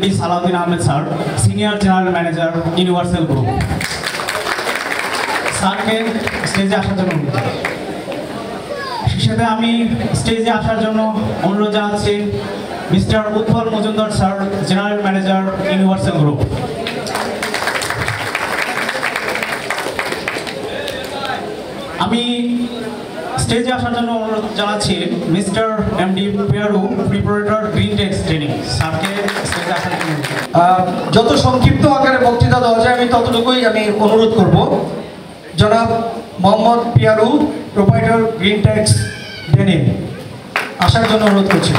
MD Salauddin Ahmed sir, senior general manager, universal group. স্যারকে স্টেজে আসার জন্য সাথে আমি স্টেজে আসার জন্য অনুরোধ জানাচ্ছি Mr Utpal Majumdar sir, general manager, universal group. আমি স্টেজে আসার জন্য অনুরোধ জানাচ্ছি Mr MD Piaru, preparator, green Tex training, স্যারকে স্টেজে আসার জন্য। যত সংক্ষিপ্ত আকারে বক্তৃতা দেওয়া যায় আমি ততটুকুই আমি অনুরোধ করব। জনাব Mohammad Piaru, proprietor, green Tex denim, আসার জন্য অনুরোধ করছি।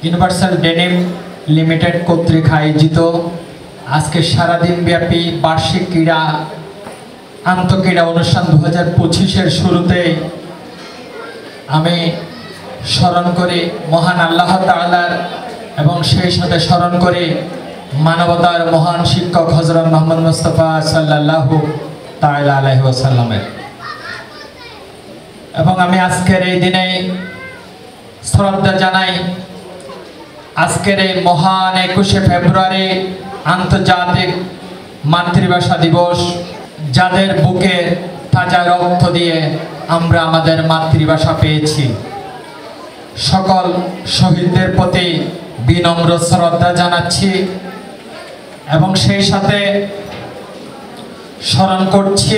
ইউনিভার্সাল ডেনিম লিমিটেড কর্তৃক আয়োজিত আজকে সারাদিন ব্যাপী বার্ষিক ক্রীড়া আন্তঃক্রীড়া অনুষ্ঠান 2025-এর শুরুতেই আমি স্মরণ করি মহান আল্লাহ তাআলার এবং সেই সাথে স্মরণ করি মানবতার মহান শিক্ষক হযরত মুহাম্মদ মুস্তাফা সাল্লাল্লাহু তাআলা আলাইহি ওয়াসাল্লামের। এবং আমি আজকের এই দিনে শ্রদ্ধা জানাই আজকের এই মহান 21শে ফেব্রুয়ারি আন্তর্জাতিক মাতৃভাষা দিবস, যাদের বুকে তাজা রক্ত দিয়ে আমরা আমাদের মাতৃভাষা পেয়েছি। সকল শহীদদের প্রতি বিনম্র শ্রদ্ধা জানাচ্ছি এবং সেই সাথে স্মরণ করছি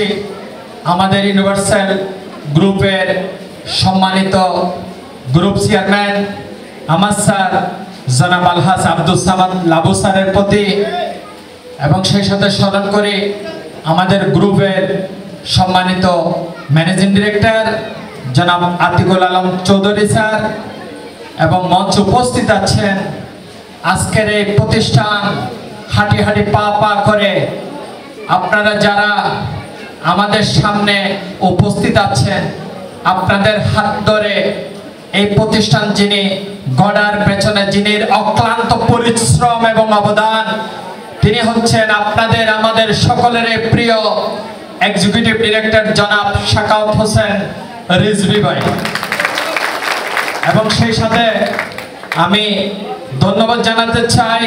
আমাদের ইউনিভার্সাল গ্রুপের সম্মানিত গ্রুপ চেয়ারম্যান আমার স্যার জনাব আলহাজ আব্দুল সামাদ লাবু স্যারের প্রতি, এবং সেই সাথে স্মরণ করি আমাদের গ্রুপের সম্মানিত ম্যানেজিং ডিরেক্টর জনাব আতিকুল আলম চৌধুরী স্যার, এবং মঞ্চে উপস্থিত আছেন আজকের এই প্রতিষ্ঠান হাঁটি হাঁটি পা পা করে আপনারা যারা আমাদের সামনে উপস্থিত আছেন, আপনাদের হাত ধরে এই প্রতিষ্ঠান যিনি গড়ার পেছনে যিনি অক্লান্ত পরিশ্রম এবং অবদান, তিনি হচ্ছেন আপনাদের আমাদের সকলের প্রিয় এক্সিকিউটিভ ডিরেক্টর জনাব শাকাওয়াত হোসেন রিজভী ভাই। এবং সেই সাথে আমি ধন্যবাদ জানাতে চাই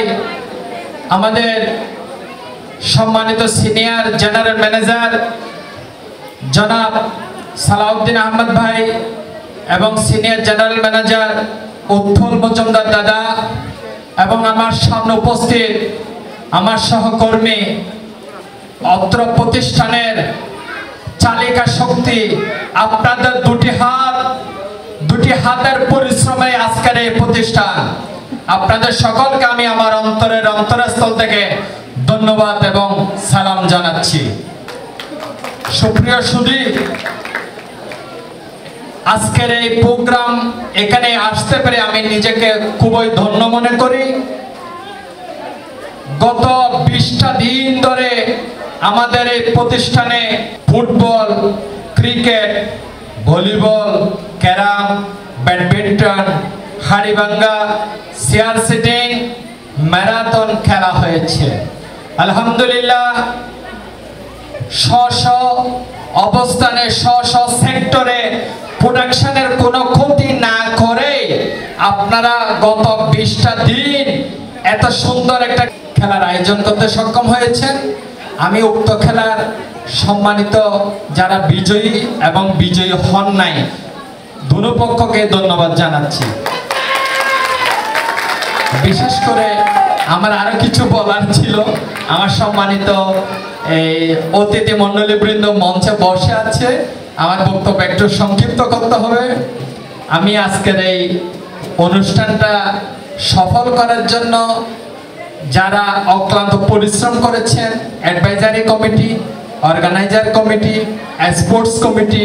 আমাদের সম্মানিত সিনিয়র জেনারেল ম্যানেজার জনাব সালাউদ্দিন আহমেদ ভাই এবং senior general manager Utpal Majumdar দাদা, এবং আমার সামনে উপস্থিত আমার সহকর্মী, অত্র প্রতিষ্ঠানের চালিকা শক্তি, আপনাদের দুটি হাতের পরিশ্রমে আজকের এই প্রতিষ্ঠান। আপনাদের সকলকে আমি আমার অন্তরস্থল থেকে ধন্যবাদ এবং সালাম জানাচ্ছি। সুপ্রিয় সুধী, আজকের এই প্রোগ্রাম এখানে আসতে পেরে আমি নিজেকে খুবই ধন্য মনে করি। গত 20টা দিন ধরে আমাদের এই প্রতিষ্ঠানে football, cricket, volleyball, carrom, badminton, হাড়িভাঙ্গা, চেয়ার সিটিং, ম্যারাথন খেলা হয়েছে। আলহামদুলিল্লাহ, স্ব অবস্থানে স্ব সেক্টরে প্রোডাকশনের কোনো ক্ষতি না করে আপনারা গত 20টা দিন এত সুন্দর একটা খেলার আয়োজন করতে সক্ষম হয়েছেন। আমি উক্ত খেলার সম্মানিত যারা বিজয়ী এবং বিজয়ী হন নাই দুনো পক্ষকে ধন্যবাদ জানাচ্ছি। বিশেষ করে আমার আরো কিছু বলার ছিল। আমার সম্মানিত এই অতিথি মণ্ডলীবৃন্দ মঞ্চে বসে আছে, আমার বক্তব্য একটু সংক্ষিপ্ত করতে হবে। আমি আজকের এই অনুষ্ঠানটা সফল করার জন্য যারা অক্লান্ত পরিশ্রম করেছেন, advisory committee, organiser committee, sports committee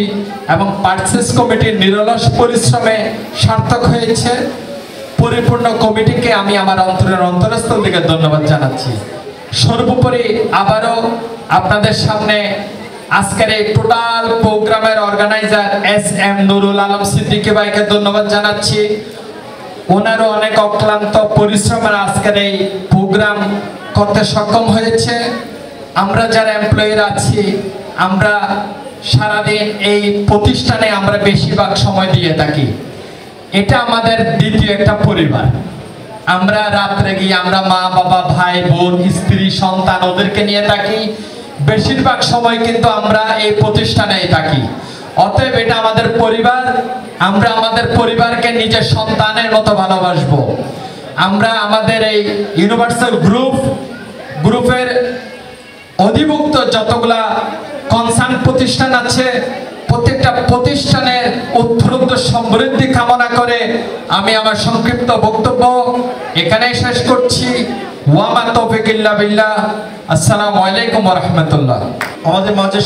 এবং পার্চেস কমিটির নিরলস পরিশ্রমে সার্থক হয়েছে, পরিপূর্ণ কমিটিকে আমি আমার অন্তরস্থল থেকে ধন্যবাদ জানাচ্ছি। সর্বোপরি আবারও আপনাদের সামনে আজকের এই টোটাল প্রোগ্রামের অর্গানাইজার SM নুরুল আলম সিদ্দিকী ভাইকে ধন্যবাদ জানাচ্ছি। ওনারও অনেক অক্লান্ত পরিশ্রমের আজকের এই প্রোগ্রাম করতে সক্ষম হয়েছে। আমরা যারা এমপ্লয়িরা আছি, আমরা সারাদিন এই প্রতিষ্ঠানে আমরা বেশিরভাগ সময় দিয়ে থাকি। এটা আমাদের দ্বিতীয় একটা পরিবার। আমরা রাত্রে গিয়ে আমরা মা বাবা ভাই বোন স্ত্রী সন্তান ওদেরকে নিয়ে থাকি, বেশিরভাগ সময় কিন্তু আমরা এই প্রতিষ্ঠানেই থাকি। অতএব এটা আমাদের পরিবার, আমরা আমাদের পরিবারকে নিজের সন্তানের মতো ভালোবাসবো। আমরা আমাদের এই ইউনিভার্সাল গ্রুপের অধিভুক্ত যতগুলা কনসার্ন প্রতিষ্ঠান আছে, প্রত্যেকটা প্রতিষ্ঠানের উত্তরোত্তর সমৃদ্ধি কামনা করে আমি আমার সংক্ষিপ্ত বক্তব্য এখানেই শেষ করছি। ওয়া মা তৌফিক ইল্লা বিল্লাহ। আসসালামু আলাইকুম ওয়া রাহমাতুল্লাহ। আমাদের মাঝে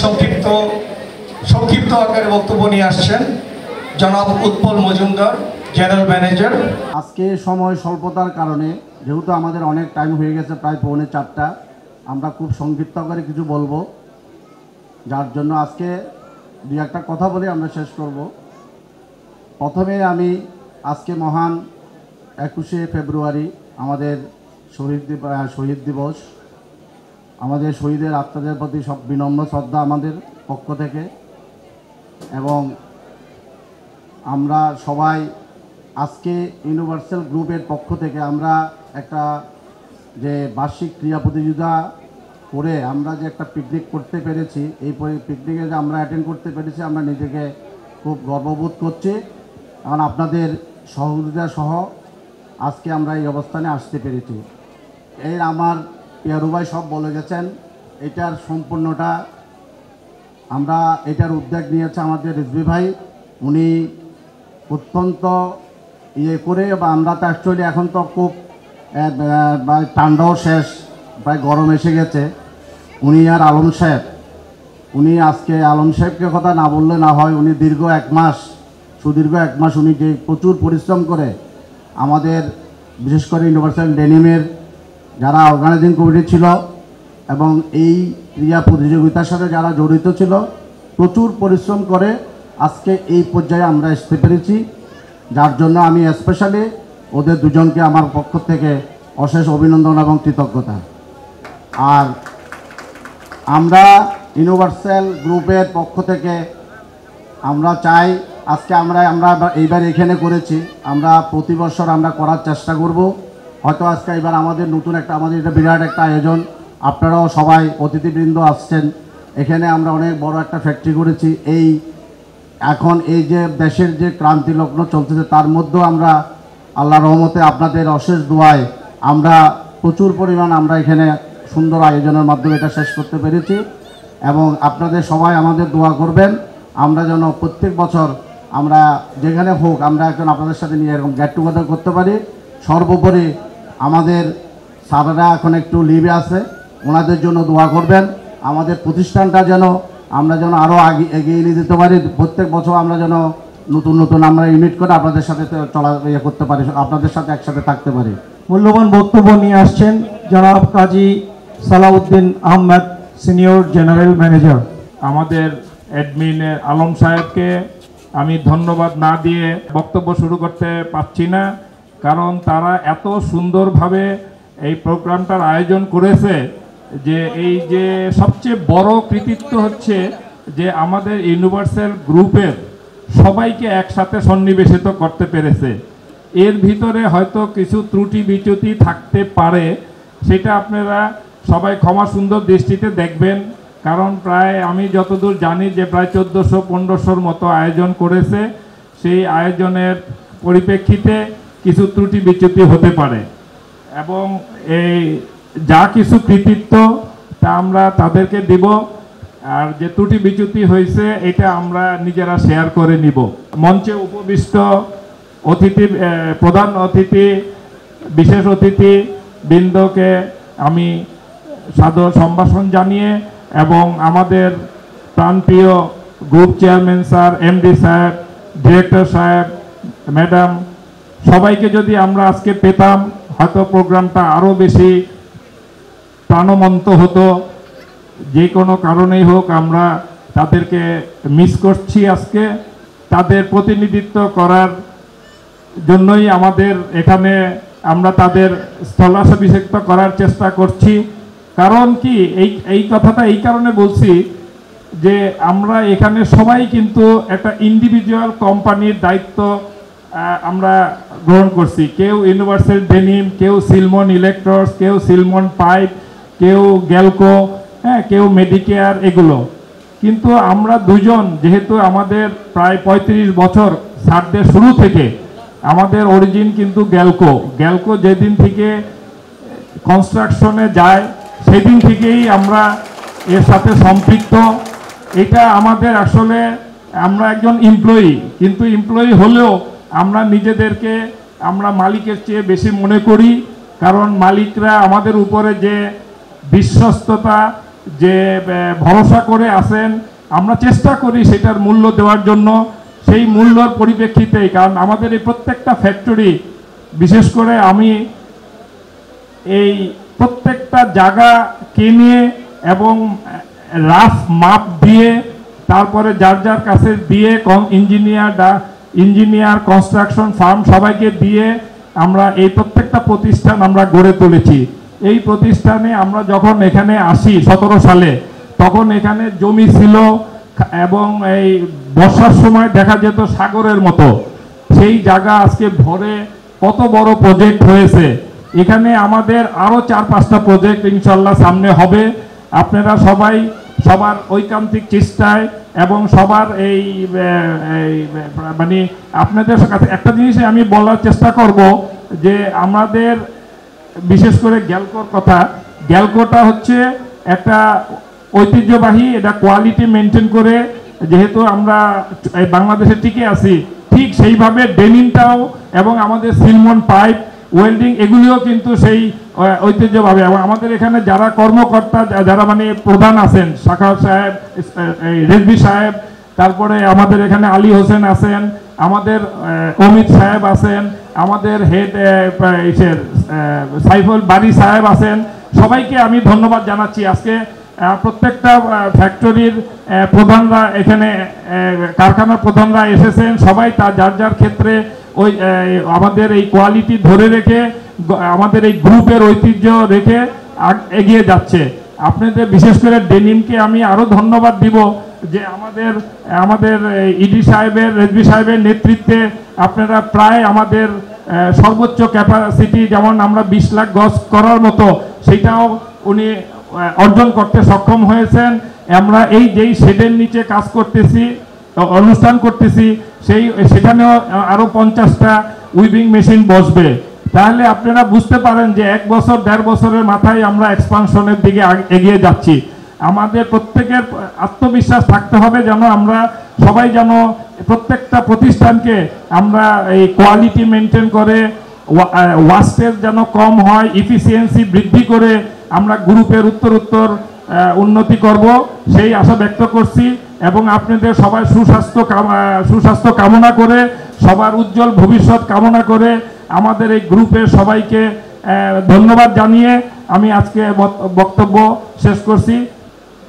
সংক্ষিপ্ত আকারে বক্তব্য নিয়ে আসছেন জনাব উৎপল মজুমদার, জেনারেল ম্যানেজার। আজকে সময় স্বল্পতার কারণে যেহেতু আমাদের অনেক টাইম হয়ে গেছে, প্রায় 4:45, আমরা খুব সংক্ষিপ্ত করে কিছু বলবো, যার জন্য আজকে দুই একটা কথা বলে আমরা শেষ করব। প্রথমে আমি আজকে মহান 21শে ফেব্রুয়ারি আমাদের শহীদ দিবস, আমাদের শহীদের আত্মাদের প্রতি সব বিনম্র শ্রদ্ধা আমাদের পক্ষ থেকে, এবং আমরা সবাই আজকে ইউনিভার্সাল গ্রুপের পক্ষ থেকে আমরা একটা যে বার্ষিক ক্রীড়া প্রতিযোগিতা করে আমরা যে একটা পিকনিক করতে পেরেছি, এই পিকনিকে যে আমরা অ্যাটেন্ড করতে পেরেছি, আমরা নিজেকে খুব গর্ববোধ করছি। কারণ আপনাদের সহযোগিতা সহ আজকে আমরা এই অবস্থানে আসতে পেরেছি। এর আমার পিয়ারু ভাই সব বলে গেছেন, এটার সম্পূর্ণটা আমরা এটার উদ্যোগ নিয়েছে আমাদের রিজভি ভাই। উনি অত্যন্ত করে, বা আমরা তো অ্যাকচুয়ালি এখন তো খুব ঠান্ডাও শেষ, প্রায় গরম এসে গেছে। উনি আর আলম সাহেব, উনি আজকে আলম সাহেবকে কথা না বললে না হয়, উনি সুদীর্ঘ এক মাস উনি যে প্রচুর পরিশ্রম করে আমাদের বিশেষ করে ইউনিভার্সাল ডেনিমের যারা অর্গানাইজিং কমিটি ছিল এবং এই ক্রীড়া প্রতিযোগিতার সাথে যারা জড়িত ছিল, প্রচুর পরিশ্রম করে আজকে এই পর্যায়ে আমরা আসতে পেরেছি, যার জন্য আমি স্পেশালি ওদের দুজনকে আমার পক্ষ থেকে অশেষ অভিনন্দন এবং কৃতজ্ঞতা। আর আমরা ইউনিভার্সাল গ্রুপের পক্ষ থেকে আমরা চাই, আজকে আমরা এইবার এখানে করেছি, আমরা প্রতি বছর আমরা করার চেষ্টা করব। হয়তো আজকে এবার আমাদের নতুন আমাদের এটা বিরাট একটা আয়োজন, আপনারাও সবাই অতিথিবৃন্দ আসছেন। এখানে আমরা অনেক বড় একটা ফ্যাক্টরি করেছি। এখন এই যে দেশের যে ক্রান্তি লগ্ন চলতেছে, তার মধ্যেও আমরা আল্লাহর রহমতে আপনাদের অশেষ দোয়ায় আমরা প্রচুর পরিমাণ আমরা এখানে সুন্দর আয়োজনের মাধ্যমে এটা শেষ করতে পেরেছি। এবং আপনাদের সবাই আমাদের দোয়া করবেন, আমরা যেন প্রত্যেক বছর আমরা যেখানে হোক আমরা একজন আপনাদের সাথে নিয়ে এরকম গেট টুগেদার করতে পারি। সর্বোপরি আমাদের স্যারেরা এখন একটু লিভে আছে, ওনাদের জন্য দোয়া করবেন। আমাদের প্রতিষ্ঠানটা যেন আমরা আরও এগিয়ে নিয়ে যেতে পারি। প্রত্যেক বছর আমরা যেন নতুন আমরা ইউনিট করে আপনাদের সাথে করতে পারি, আপনাদের সাথে একসাথে থাকতে পারি। মূল্যবান বক্তব্য নিয়ে আসছেন জনাব Kazi Salauddin Ahmed, senior general manager. আমাদের অ্যাডমিনের আলম সাহেবকে আমি ধন্যবাদ না দিয়ে বক্তব্য শুরু করতে পারছি না, কারণ তারা এত সুন্দরভাবে এই প্রোগ্রামটার আয়োজন করেছে যে এই যে সবচেয়ে বড় কৃতিত্ব হচ্ছে যে আমাদের ইউনিভার্সাল গ্রুপের সবাইকে একসাথে সন্নিবেশিত করতে পেরেছে। এর ভিতরে হয়তো কিছু ত্রুটি বিচ্যুতি থাকতে পারে, সেটা আপনারা সবাই ক্ষমা সুন্দর দৃষ্টিতে দেখবেন। কারণ প্রায় আমি যতদূর জানি যে প্রায় 1400-1500 মতো আয়োজন করেছে, সেই আয়োজনের পরিপ্রেক্ষিতে কিছু ত্রুটি বিচ্যুতি হতে পারে, এবং এই যা কিছু কৃতিত্ব তা আমরা তাদেরকে দিব, আর যে ত্রুটি বিচ্যুতি হয়েছে এটা আমরা নিজেরা শেয়ার করে নিব। মঞ্চে উপবিষ্ট অতিথি, প্রধান অতিথি, বিশেষ অতিথি বৃন্দকে আমি সাদর সম্ভাষণ জানিয়ে এবং আমাদের প্রাণপ্রিয় গ্রুপ চেয়ারম্যান স্যার, এমডি সাহেব, ডিরেক্টর সাহেব, ম্যাডাম, সবাইকে যদি আমরা আজকে পেতাম হয়তো প্রোগ্রামটা আরও বেশি প্রাণবন্ত হতো। যে কোনো কারণেই হোক আমরা তাদেরকে মিস করছি। আজকে তাদের প্রতিনিধিত্ব করার জন্যই আমাদের এখানে আমরা তাদের স্থলাভিষিক্ত করার চেষ্টা করছি। কারণ কি এই কথাটা এই কারণে বলছি যে আমরা এখানে সবাই কিন্তু একটা ইন্ডিভিজুয়াল কোম্পানির দায়িত্ব আমরা গ্রহণ করছি। কেউ ইউনিভার্সাল ডেনিম, কেউ সিলমন ইলেকট্রস, কেউ সিলমন পাইপ, কেউ গ্যালকো, হ্যাঁ, কেউ মেডিকেয়ার, এগুলো। কিন্তু আমরা দুজন যেহেতু আমাদের প্রায় 35 বছর সারদের শুরু থেকে আমাদের অরিজিন কিন্তু গ্যালকো। গ্যালকো যেদিন থেকে কনস্ট্রাকশনে যায় সেদিন থেকেই আমরা এর সাথে সম্পৃক্ত। এটা আমাদের আসলে আমরা একজন এমপ্লয়ি, কিন্তু এমপ্লয়ি হলেও আমরা নিজেদেরকে আমরা মালিকের চেয়ে বেশি মনে করি, কারণ মালিকরা আমাদের উপরে যে বিশ্বস্ততা, যে ভরসা করে আসেন, আমরা চেষ্টা করি সেটার মূল্য দেওয়ার জন্য। সেই মূল্যর পরিপ্রেক্ষিতেই, কারণ আমাদের এই প্রত্যেকটা ফ্যাক্টরি, বিশেষ করে আমি এই প্রত্যেকটা জায়গা কিনে এবং রাফ মাপ দিয়ে তারপরে যার যার কাছে দিয়ে ইঞ্জিনিয়ার কনস্ট্রাকশন ফার্ম সবাইকে দিয়ে আমরা এই প্রত্যেকটা প্রতিষ্ঠান আমরা গড়ে তুলেছি। এই প্রতিষ্ঠানে আমরা যখন এখানে আসি 17 সালে, তখন এখানে জমি ছিল এবং এই বর্ষার সময় দেখা যেত সাগরের মতো। সেই জায়গা আজকে ভরে কত বড় প্রজেক্ট হয়েছে। এখানে আমাদের আরও 4-5টা প্রজেক্ট ইনশাল্লাহ সামনে হবে। আপনারা সবাই সবার ঐকান্তিক চেষ্টায় এবং সবার এই মানে আপনাদের কাছে একটা জিনিসই আমি বলার চেষ্টা করব যে আমাদের বিশেষ করে গ্যালকোর কথা। গ্যালকোটা হচ্ছে একটা ঐতিহ্যবাহী, এটা কোয়ালিটি মেনটেন করে, যেহেতু আমরা এই বাংলাদেশে টিকে আছি, ঠিক সেইভাবে ডেনিমটাও এবং আমাদের সিলমন পাইপ, ওয়েল্ডিং, এগুলিও কিন্তু সেই ঐতিহ্যভাবে। এবং আমাদের এখানে যারা কর্মকর্তা, যারা মানে প্রধান আছেন, শাখাওয়াত সাহেব, রেজভি সাহেব, তারপরে আমাদের এখানে আলী হোসেন আছেন, আমাদের অমিত সাহেব আছেন, আমাদের হেড সাইফুল বারি সাহেব আছেন, সবাইকে আমি ধন্যবাদ জানাচ্ছি। আজকে প্রত্যেকটা ফ্যাক্টরির প্রধানরা এখানে, কারখানার প্রধানরা এসেছেন, সবাই তার যার যার ক্ষেত্রে ওই আমাদের এই কোয়ালিটি ধরে রেখে, আমাদের এই গ্রুপের ঐতিহ্য রেখে এগিয়ে যাচ্ছে। আপনাদের বিশেষ করে ডেনিমকে আমি আরও ধন্যবাদ দিব যে আমাদের ইডি সাহেবের, রেজভি সাহেবের নেতৃত্বে আপনারা প্রায় আমাদের সর্বোচ্চ ক্যাপাসিটি, যেমন আমরা 20 লাখ গজ করার মতো, সেটাও উনি অর্জন করতে সক্ষম হয়েছেন। আমরা যেই শেডের নিচে কাজ করতেছি, অনুষ্ঠান করতেছি, সেখানেও আরও 50টা উইভিং মেশিন বসবে। তাহলে আপনারা বুঝতে পারেন যে 1 বছর 1.5 বছরের মাথায় আমরা এক্সপানশনের দিকে এগিয়ে যাচ্ছি। আমাদের প্রত্যেকের আত্মবিশ্বাস থাকতে হবে যেন আমরা সবাই যেন প্রত্যেকটা প্রতিষ্ঠানকে আমরা এই কোয়ালিটি মেনটেন করে, ওয়াস্টেজ যেন কম হয়, ইফিসিয়েন্সি বৃদ্ধি করে আমরা গ্রুপের উত্তর উন্নতি করব, সেই আশা ব্যক্ত করছি। এবং আপনাদের সবাই সুস্বাস্থ্য কামনা করে, সবার উজ্জ্বল ভবিষ্যৎ কামনা করে, আমাদের এই গ্রুপের সবাইকে ধন্যবাদ জানিয়ে আমি আজকে বক্তব্য শেষ করছি।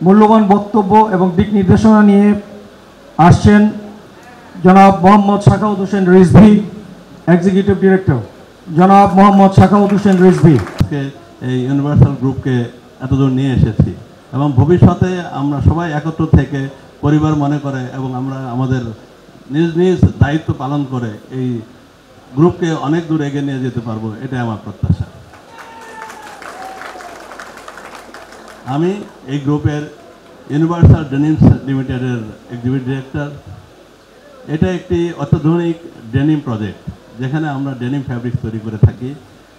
মূল্যবান বক্তব্য এবং দিক নির্দেশনা নিয়ে আসছেন জনাব মোহাম্মদ শাখাওয়াত হোসেন রিজভী, এক্সিকিউটিভ ডিরেক্টর। জনাব মোহাম্মদ শাখাওয়াত হোসেন রিজভী। এই ইউনিভার্সাল গ্রুপকে এতদূর নিয়ে এসেছি এবং ভবিষ্যতে আমরা সবাই একত্র থেকে পরিবার মনে করে এবং আমরা আমাদের নিজ নিজ দায়িত্ব পালন করে এই গ্রুপকে অনেক দূর এগিয়ে নিয়ে যেতে পারবো, এটাই আমার প্রত্যাশা। আমি এই গ্রুপের ইউনিভার্সাল ডেনিমস লিমিটেডের এক্সিকিউটিভ ডিরেক্টর। এটা একটি অত্যাধুনিক ডেনিম প্রজেক্ট, যেখানে আমরা ডেনিম ফ্যাব্রিক তৈরি করে থাকি।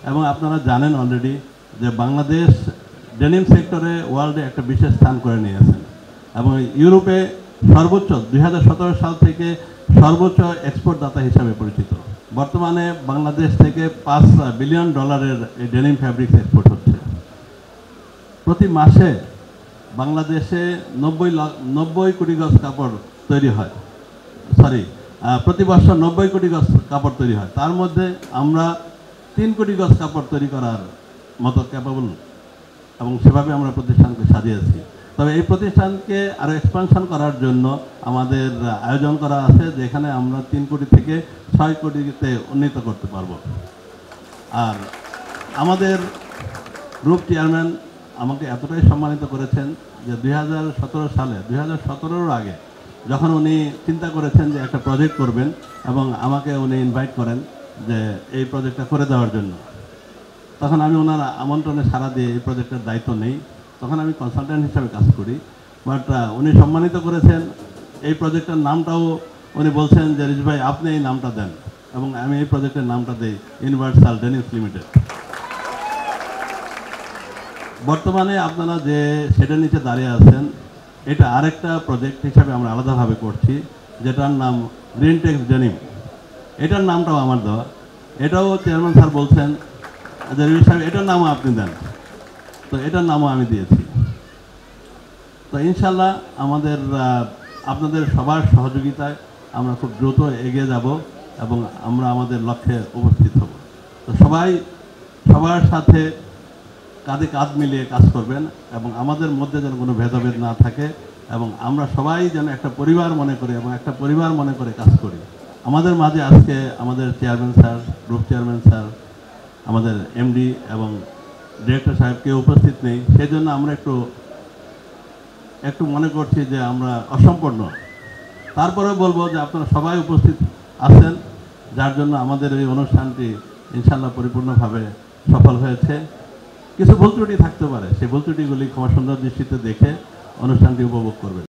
এবং আপনারা জানেন অলরেডি যে বাংলাদেশ ডেনিম সেক্টরে ওয়ার্ল্ডে একটা বিশেষ স্থান করে নিয়েছেন এবং ইউরোপে সর্বোচ্চ 2017 সাল থেকে সর্বোচ্চ এক্সপোর্ট দাতা হিসাবে পরিচিত। বর্তমানে বাংলাদেশ থেকে $5 বিলিয়ন এই ডেনিম ফ্যাব্রিক্স এক্সপোর্ট হচ্ছে। প্রতি মাসে বাংলাদেশে 90 কোটি গজ কাপড় তৈরি হয়, প্রতি বছর 90 কোটি গজ কাপড় তৈরি হয়। তার মধ্যে আমরা 3 কোটি গজ কাপড় তৈরি করার মতো ক্যাপাবল এবং সেভাবে আমরা প্রতিষ্ঠানকে সাজিয়েছি। তবে এই প্রতিষ্ঠানকে আরও এক্সপানশন করার জন্য আমাদের আয়োজন করা আছে, যেখানে আমরা 3 কোটি থেকে 6 কোটিতে উন্নীত করতে পারব। আর আমাদের গ্রুপ চেয়ারম্যান আমাকে এতটাই সম্মানিত করেছেন যে 2017 সালে, 2017-র আগে যখন উনি চিন্তা করেছেন যে একটা প্রজেক্ট করবেন এবং আমাকে উনি ইনভাইট করেন যে এই প্রজেক্টটা করে দেওয়ার জন্য, তখন আমি ওনার আমন্ত্রণে সাড়া দিয়ে এই প্রজেক্টের দায়িত্ব নেই। তখন আমি কনসালট্যান্ট হিসাবে কাজ করি, বাট উনি সম্মানিত করেছেন। এই প্রজেক্টের নামটাও উনি বলছেন যে রিজ ভাই আপনি এই নামটা দেন, এবং আমি এই প্রজেক্টের নামটা দিই ইউনিভার্সাল ডেনিমস লিমিটেড। বর্তমানে আপনারা যে সেটার নিচে দাঁড়িয়ে আছেন, এটা আরেকটা প্রজেক্ট হিসাবে আমরা আলাদাভাবে করছি, যেটার নাম গ্রিনটেক্স ডেনিম। এটার নামটাও আমার দেওয়া। এটাও চেয়ারম্যান স্যার বলছেন যে রিজ সাহেব এটার নামও আপনি দেন, তো এটার নামও আমি দিয়েছি। তো ইনশাল্লাহ আমাদের আপনাদের সবার সহযোগিতায় আমরা খুব দ্রুত এগিয়ে যাব এবং আমরা আমাদের লক্ষ্যে উপস্থিত হব। তো সবাই সবার সাথে কাঁধে কাঁধ মিলিয়ে কাজ করবেন এবং আমাদের মধ্যে যেন কোনো ভেদাভেদ না থাকে, এবং আমরা সবাই যেন একটা পরিবার মনে করি এবং একটা পরিবার মনে করে কাজ করি। আমাদের মাঝে আজকে আমাদের chairman sir, group chairman sir, আমাদের এমডি এবং ডিরেক্টর সাহেব কেউ উপস্থিত নেই, সেই জন্য আমরা একটু মনে করছি যে আমরা অসম্পূর্ণ। তারপরে বলবো যে আপনারা সবাই উপস্থিত আছেন, যার জন্য আমাদের এই অনুষ্ঠানটি ইনশাল্লাহ পরিপূর্ণভাবে সফল হয়েছে। কিছু ভুল ত্রুটি থাকতে পারে, সেই ভুল ত্রুটিগুলি ক্ষমা সুন্দর দৃষ্টিতে দেখে অনুষ্ঠানটি উপভোগ করবেন।